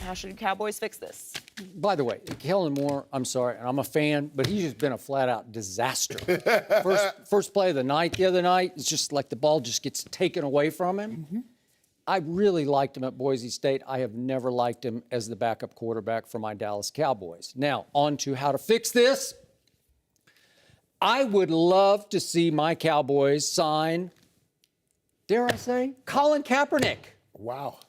How should Cowboys fix this? By the way, Kellen Moore, I'm sorry, and I'm a fan, but he's just been a flat-out disaster. First play of the night the other night, it's just like the ball just gets taken away from him. Mm-hmm. I really liked him at Boise State. I have never liked him as the backup quarterback for my Dallas Cowboys. Now, on to how to fix this. I would love to see my Cowboys sign, dare I say, Colin Kaepernick. Wow.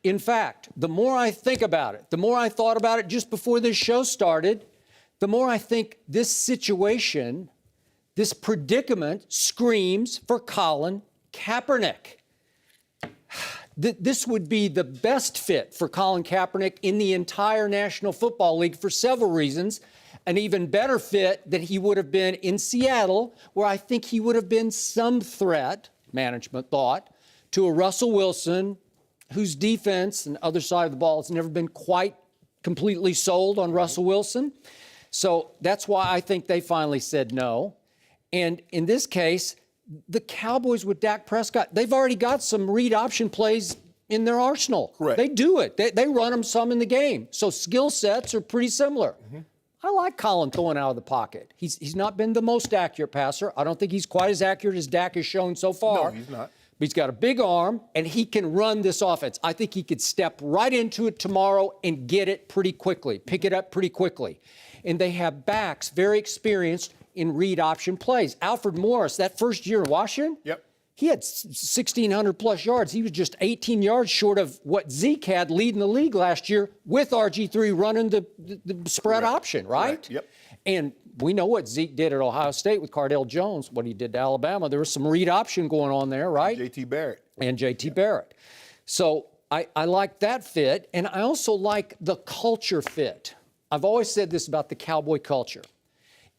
In fact, the more I think about it, the more I thought about it just before this show started, the more I think this situation, this predicament screams for Colin Kaepernick. This would be the best fit for Colin Kaepernick in the entire National Football League for several reasons. An even better fit than he would have been in Seattle, where I think he would have been some threat, management thought, to a Russell Wilson, whose defense and other side of the ball has never been quite completely sold on Russell Wilson. So that's why I think they finally said no. And in this case, the Cowboys with Dak Prescott, they've already got some read option plays in their arsenal. Correct. They do it. They run them some in the game. So skill sets are pretty similar. Mm-hmm. I like Colin throwing out of the pocket. He's not been the most accurate passer. I don't think he's quite as accurate as Dak has shown so far. No, he's not. But he's got a big arm, and he can run this offense. I think he could step right into it tomorrow and get it pretty quickly, pick it up pretty quickly. And they have backs very experienced in read option plays. Alfred Morris, that first year in Washington, yep, he had 1,600-plus yards. He was just 18 yards short of what Zeke had leading the league last year with RG3 running the spread option, right? Correct. Yep. And we know what Zeke did at Ohio State with Cardale Jones, what he did to Alabama. There was some read option going on there, right? J.T. Barrett. And J.T. Barrett. So I like that fit, and I also like the culture fit. I've always said this about the Cowboy culture.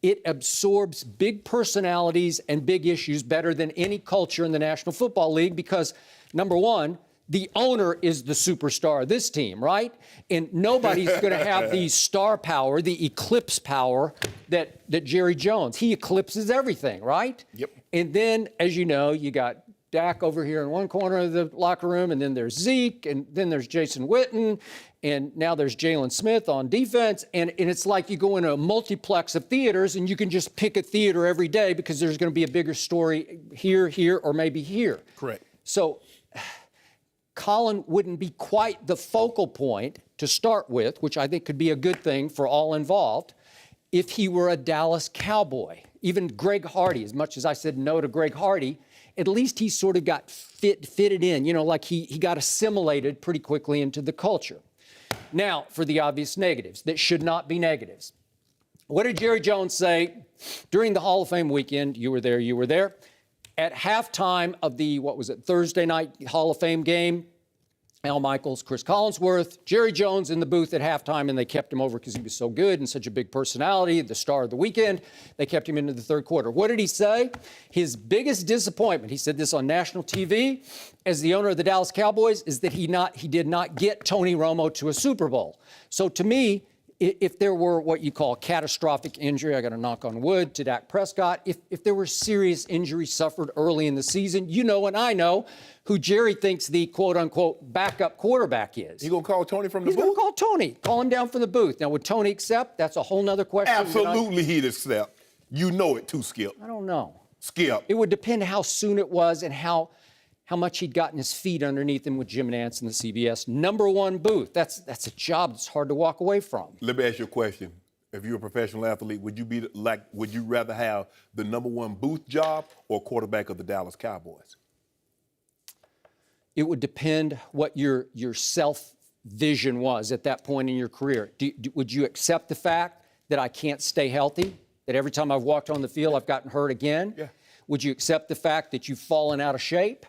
It absorbs big personalities and big issues better than any culture in the National Football League because, number one, the owner is the superstar of this team, right? And nobody's going to have the star power, the eclipse power that Jerry Jones. He eclipses everything, right? Yep. And then, as you know, you got Dak over here in one corner of the locker room, and then there's Zeke, and then there's Jason Witten, and now there's Jalen Smith on defense. And it's like you go into a multiplex of theaters, and you can just pick a theater every day because there's going to be a bigger story here, or maybe here. Correct. So Colin wouldn't be quite the focal point to start with, which I think could be a good thing for all involved, if he were a Dallas Cowboy. Even Greg Hardy, as much as I said no to Greg Hardy, at least he sort of got fitted in, like he got assimilated pretty quickly into the culture. Now, for the obvious negatives that should not be negatives. What did Jerry Jones say during the Hall of Fame weekend? You were there. At halftime of the, Thursday night Hall of Fame game, Al Michaels, Chris Collinsworth, Jerry Jones in the booth at halftime, and they kept him over because he was so good and such a big personality, the star of the weekend. They kept him into the third quarter. What did he say? His biggest disappointment, he said this on national TV, as the owner of the Dallas Cowboys, is that he did not get Tony Romo to a Super Bowl. So to me, if there were what you call catastrophic injury, I got to knock on wood, to Dak Prescott, if there were serious injury suffered early in the season, you know and I know who Jerry thinks the quote-unquote backup quarterback is. You going to call Tony from the booth? He's going to call Tony. Call him down from the booth. Now, would Tony accept? That's a whole nother question. Absolutely he'd accept. You know it too, Skip. I don't know. Skip. It would depend how soon it was and how much he'd gotten his feet underneath him with Jim Nantz in the CBS #1 booth. That's a job that's hard to walk away from. Let me ask you a question. If you're a professional athlete, would you rather have the #1 booth job or quarterback of the Dallas Cowboys? It would depend what your self-vision was at that point in your career. Would you accept the fact that I can't stay healthy, that every time I've walked on the field I've gotten hurt again? Yeah. Would you accept the fact that you've fallen out of shape?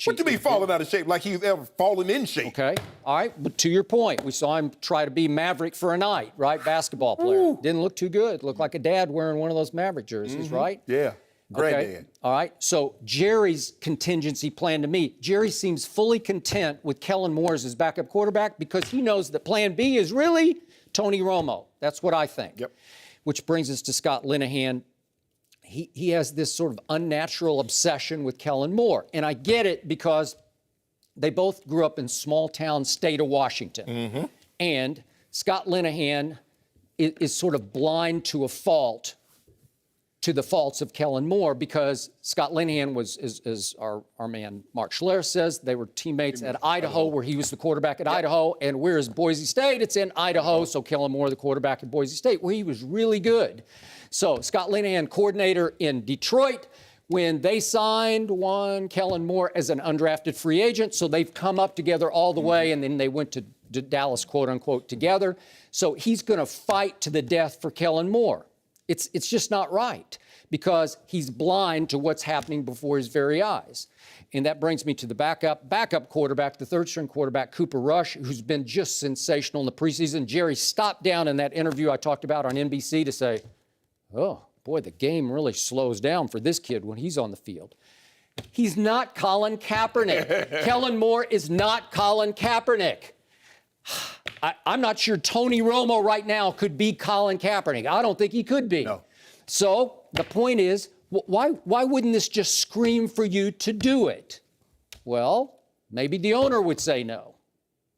What do you mean falling out of shape? Like he's ever fallen in shape? Okay. All right. But to your point, we saw him try to be Maverick for a night, right? Basketball player. Ooh. Didn't look too good. Looked like a dad wearing one of those Maverick jerseys, right? Yeah. Granddad. Okay. All right. So Jerry's contingency plan to me, Jerry seems fully content with Kellen Moore as his backup quarterback because he knows that plan B is really Tony Romo. That's what I think. Yep. Which brings us to Scott Linehan. He has this sort of unnatural obsession with Kellen Moore. And I get it because they both grew up in small-town state of Washington. And Scott Linehan is sort of blind to the faults of Kellen Moore, because Scott Linehan was, as our man Mark Schler says, they were teammates at Idaho, where he was the quarterback at Idaho, and whereas Boise State, it's in Idaho, so Kellen Moore, the quarterback at Boise State, where he was really good. So Scott Linehan, coordinator in Detroit, when they signed Kellen Moore as an undrafted free agent, so they've come up together all the way, and then they went to Dallas, quote unquote, together. So he's going to fight to the death for Kellen Moore. It's just not right, because he's blind to what's happening before his very eyes. And that brings me to the backup quarterback, the third-string quarterback, Cooper Rush, who's been just sensational in the preseason. Jerry stopped down in that interview I talked about on NBC to say, oh, boy, the game really slows down for this kid when he's on the field. He's not Colin Kaepernick. Kellen Moore is not Colin Kaepernick. I'm not sure Tony Romo right now could be Colin Kaepernick. I don't think he could be. No. So the point is, why wouldn't this just scream for you to do it? Well, maybe the owner would say no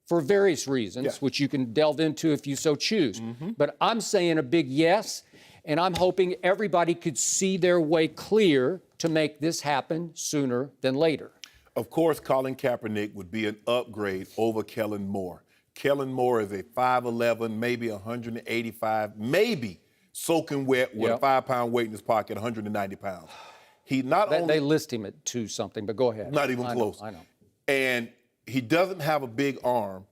for various reasons, which you can delve into if you so choose. But I'm saying a big yes, and I'm hoping everybody could see their way clear to make this happen sooner than later. Of course, Colin Kaepernick would be an upgrade over Kellen Moore. Kellen Moore is a 5'11", maybe 185, maybe soaking wet with a 5-pound weight in his pocket, 190 pounds. He not only... They list him at 2 something, but go ahead. Not even close. I know. And he doesn't have a big arm,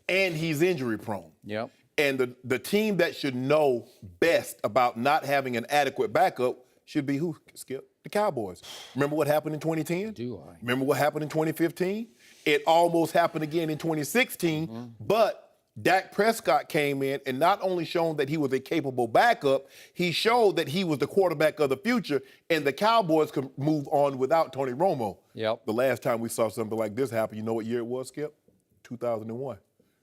and he's injury prone. Yep. And the team that should know best about not having an adequate backup should be who, Skip? The Cowboys. Remember what happened in 2010? Do I? Remember what happened in 2015? It almost happened again in 2016, but Dak Prescott came in and not only shown that he was a capable backup, he showed that he was the quarterback of the future, and the Cowboys could move on without Tony Romo. Yep. The last time we saw something like this happen, you know what year it was, Skip? 2001.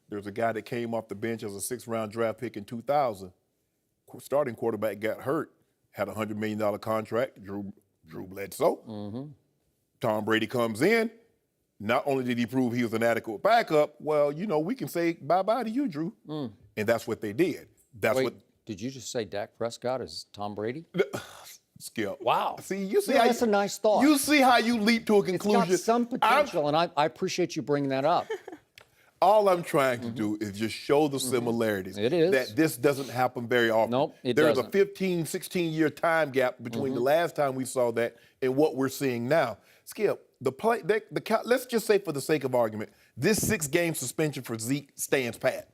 There was a guy that came off the bench as a 6th-round draft pick in 2000. Starting quarterback got hurt, had a $100 million contract, Drew Bledsoe. Tom Brady comes in. Not only did he prove he was an adequate backup, well, you know, we can say bye-bye to you, Drew. And that's what they did. Wait, did you just say Dak Prescott is Tom Brady? Skip. Wow. See, you see Yeah, how that's a nice thought. You see how you leap to a conclusion. It's got some potential, and I appreciate you bringing that up. All I'm trying to do is just show the similarities. It is. That this doesn't happen very often. Nope, it There's doesn't. a 15, 16-year time gap between the last time we saw that and what we're seeing now. Skip, let's just say for the sake of argument, this 6-game suspension for Zeke stands pat.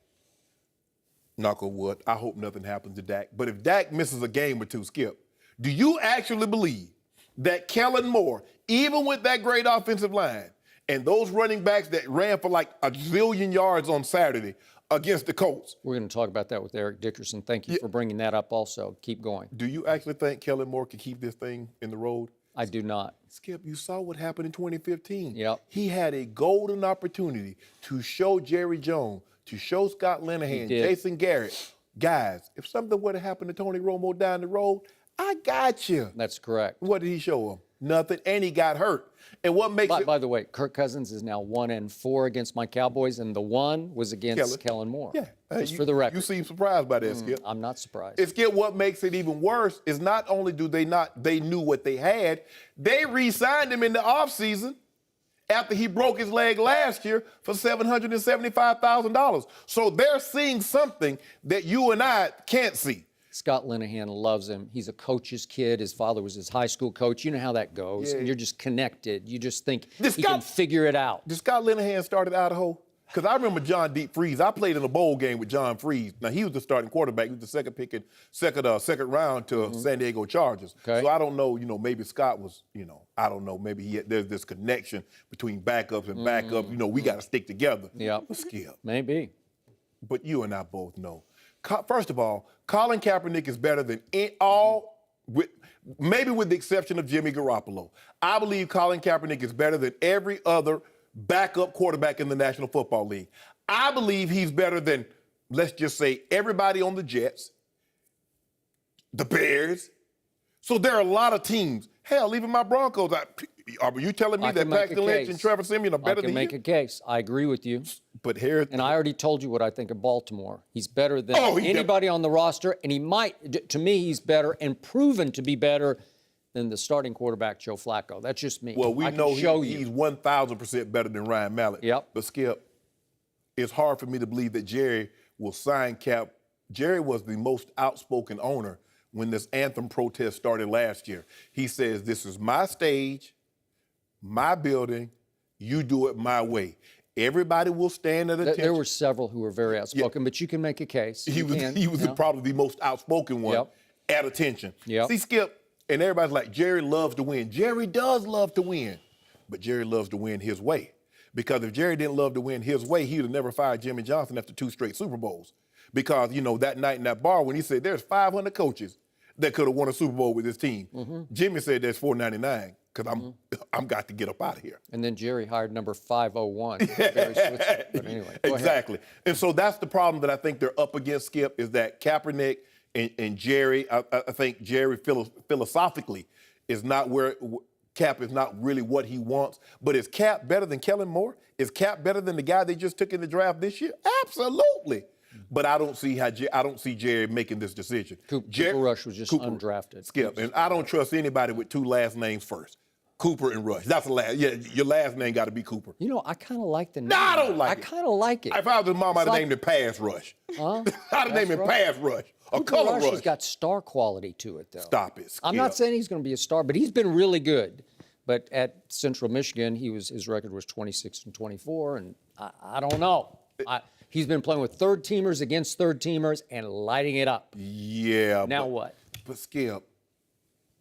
Knock on wood, I hope nothing happens to Dak. But if Dak misses a game or two, Skip, do you actually believe that Kellen Moore, even with that great offensive line, and those running backs that ran for like a zillion yards on Saturday against the Colts. We're going to talk about that with Eric Dickerson. Thank you for bringing that up also. Keep going. Do you actually think Kellen Moore can keep this thing in the road? I do not. Skip, you saw what happened in 2015. Yep. He had a golden opportunity to show Jerry Jones, to show Scott Linehan, did. Jason Garrett, guys, if something would have happened to Tony Romo down the road, I got you. That's correct. What did he show him? Nothing, and he got hurt. And what makes By the way, Kirk Cousins is now 1-4 against my Cowboys, and the 1 was against Kellen Moore. Yeah. Just for the record. You seem surprised by that, Skip. I'm not surprised. Skip, what makes it even worse is not only they knew what they had, they re-signed him in the offseason after he broke his leg last year for $775,000. So they're seeing something that you and I can't see. Scott Linehan loves him. He's a coach's kid. His father was his high school coach. You know how that goes. Yeah. And you're just connected. You just think he can figure it out. Did Scott Linehan start at Idaho? Because I remember John Deep Freeze. I played in a bowl game with John Freeze. Now, he was the starting quarterback. He was the second round to San Diego Chargers. Okay. So I don't know, maybe Scott was, I don't know, maybe there's this connection between backups and backups. We got to stick together. Yeah. Skip. Maybe. But you and I both know. First of all, Colin Kaepernick is better than maybe with the exception of Jimmy Garoppolo. I believe Colin Kaepernick is better than every other backup quarterback in the National Football League. I believe he's better than, let's just say, everybody on the Jets, the Bears. So there are a lot of teams. Hell, even my Broncos, Are you telling me I that can make a Paxton Lynch and case. Trevor Siemian are better I than can make you? a case. I agree with you. But here, And I already told you what I think of Baltimore. He's better than Oh, he anybody on the roster, and he might, to me, he's better and proven to be better than the starting quarterback, Joe Flacco. That's just me. well, we I can know show he's you. 1,000% better than Ryan Mallett. Yep. But Skip, it's hard for me to believe that Jerry will sign Cap. Jerry was the most outspoken owner when this anthem protest started last year. He says, "This is my stage, my building, you do it my way. Everybody will stand at attention." There were several who were very outspoken, but you can make a case. He was Yeah. probably the most outspoken one Yep. at attention. Yep. See, Skip, and everybody's like, Jerry loves to win. Jerry does love to win, but Jerry loves to win his way. Because if Jerry didn't love to win his way, he would have never fired Jimmy Johnson after 2 straight Super Bowls. Because, that night in that bar when he said there's 500 coaches that could have won a Super Bowl with his team, Jimmy said there's 499 because I'm got to get up out of here. And then Jerry hired number 501. Barry Switzer. But anyway, go ahead. Exactly. And so that's the problem that I think they're up against, Skip, is that Kaepernick and Jerry, I think Jerry philosophically is not where Cap is not really what he wants. But is Cap better than Kellen Moore? Is Cap better than the guy they just took in the draft this year? Absolutely. But I don't see Jerry making this decision. Cooper Rush was just undrafted. Skip, and I don't trust anybody with 2 last names first. Cooper and Rush. That's the last. Yeah, your last name got to be Cooper. I kind of like the name. No, I don't like it. I kind of like it. If I was his mom, I'd have like- named it Pass Rush. Huh? I'd have named it Pass Rush or Cooper Color Rush Rush. has got star quality to it, though. Stop it, Skip. I'm not saying he's going to be a star, but he's been really good. But at Central Michigan, his record was 26-24, and I don't know. He's been playing with third-teamers against third-teamers and lighting it up. Yeah. Now what? But Skip,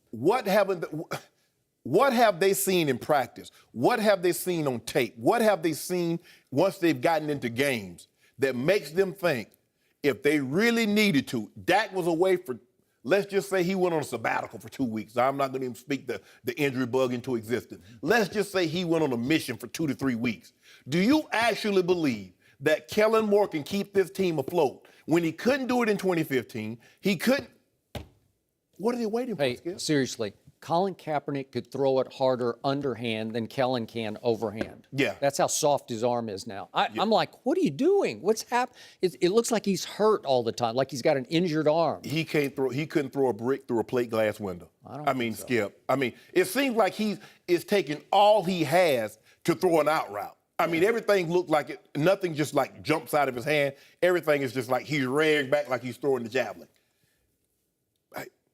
what have they seen in practice? What have they seen on tape? What have they seen once they've gotten into games that makes them think if they really needed to? Dak was away for, let's just say he went on a sabbatical for 2 weeks. I'm not going to even speak the injury bug into existence. Let's just say he went on a mission for 2 to 3 weeks. Do you actually believe that Kellen Moore can keep this team afloat when he couldn't do it in 2015? He couldn't. What are they waiting for, Hey, Skip? seriously, Colin Kaepernick could throw it harder underhand than Kellen can overhand. Yeah. That's how soft his arm is now. I'm like, what are you doing? What's happening? It looks like he's hurt all the time, like he's got an injured arm. He couldn't throw a brick through a plate glass window. I mean, so. Skip. I mean, it seems like he is taking all he has to throw an out route. I mean, everything looked like it. Nothing just like jumps out of his hand. Everything is just like he's rearing back like he's throwing the javelin.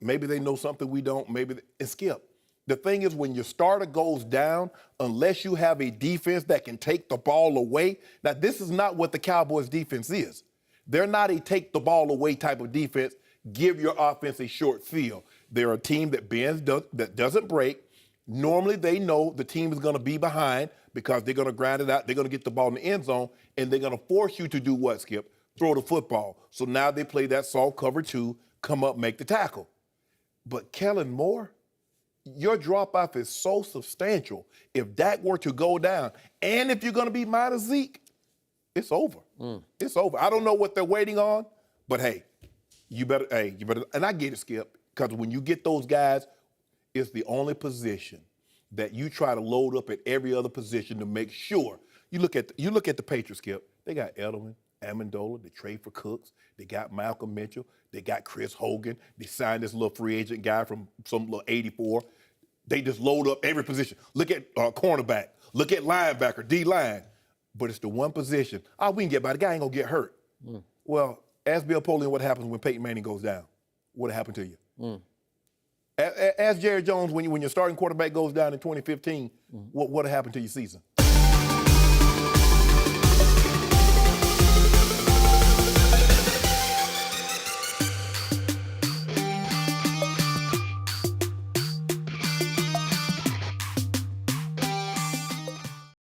Maybe they know something we don't. And Skip, the thing is, when your starter goes down, unless you have a defense that can take the ball away. Now, this is not what the Cowboys' defense is. They're not a take the ball away type of defense. Give your offense a short field. They're a team that bends, that doesn't break. Normally, they know the team is going to be behind because they're going to grind it out. They're going to get the ball in the end zone, and they're going to force you to do what, Skip? Throw the football. So now they play that soft cover 2, come up, make the tackle. But Kellen Moore, your drop-off is so substantial. If Dak were to go down, and if you're going to be minus Zeke, it's over. It's over. I don't know what they're waiting on, but you better, and I get it, Skip, because when you get those guys, it's the only position that you try to load up at every other position to make sure. You look at the Patriots, Skip. They got Edelman, Amendola, they trade for Cooks. They got Malcolm Mitchell. They got Chris Hogan. They signed this little free agent guy from some little 84. They just load up every position. Look at cornerback. Look at linebacker, D-line. But it's the one position. We can get by. The guy ain't going to get hurt. Well, ask Bill Polian what happens when Peyton Manning goes down. What happened to you? Ask Jerry Jones when your starting quarterback goes down in 2015, what happened to your season?